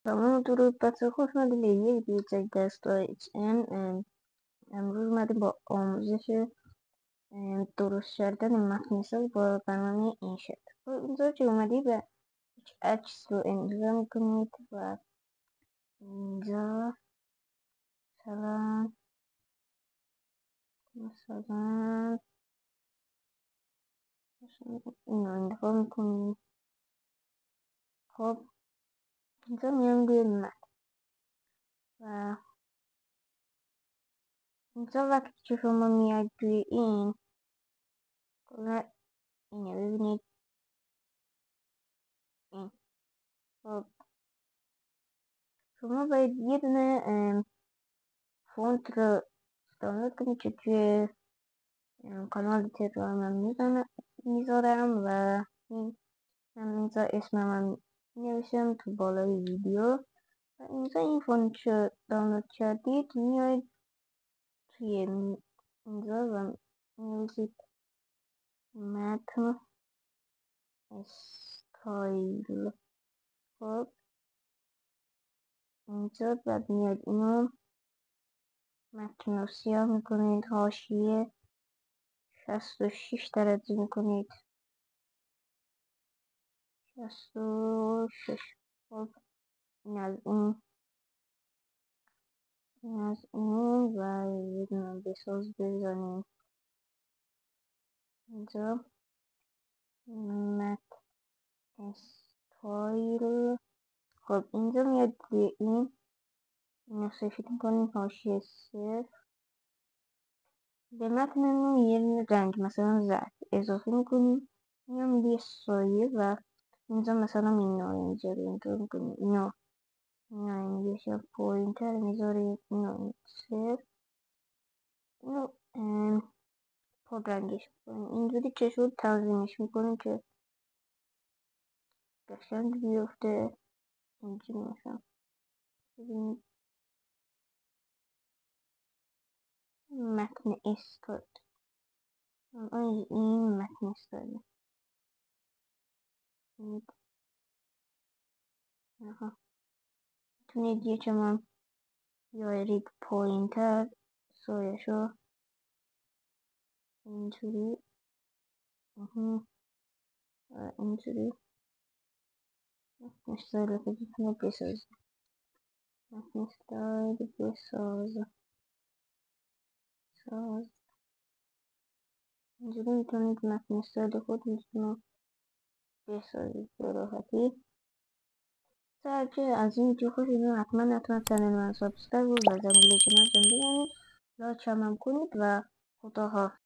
سلام درود بچه، خوش اومدیم به یک ویدیو جدید از HN. امروز اومدیم با آموزش درست کردن متن مثال با برنامه اینشت. اینجا که اومدی به عکس رو امضا میکنید و اینجا مثلا این رو انتخاب میکنید. خب اینجا میام روی متن و اینجا وقتی که شما میاد روی این اینه ببینید این. خب شما باید یه دونه فونت رو دانلود کنید که توی کانال تلگرامم میذارم و این اینجا اسمم هم نوشتم تو بالای ویدیو. و اینجا این فونت رو دانلود کردید میاید توی اینجا و نوشید متن استایل. خب اینجا بعد میاد اینو متن رو سیاه میکنید، حاشیه 66 درجه میکنید، 66. خب این از این و یه دونه بساز بزنیم اینجا مت استایل. خب اینجا میاد روی این سفید میکنیم، حاشیه 0. به متن یه رنگ مثلا زرد اضافه میکنیم، میام روی سایه و اینجا مثلا این نارنجی رو اینطور میکنیم، اینو اینجا پوینتر میذاریم، اینو 0، اینو پررنگش میکنیم. اینجوری که شد تنظیمش میکنیم که قشنگ بیفته. اینجوری مثلا ببینید متن استایل، این متن استایل میتونید یه چمان بیارید پوینتر سایشو اینجوری اینجوری متن استایل رو بتونه بسازه. متن استایل ساز اینجوری میتونید متن استایل خودتون رو بسازید به راحتی. اگه از این ویدیو خوشتون حتما چنل من سابسکرایب و زنگوله کنار بزنید، لایک هم کنید و خداحافظ.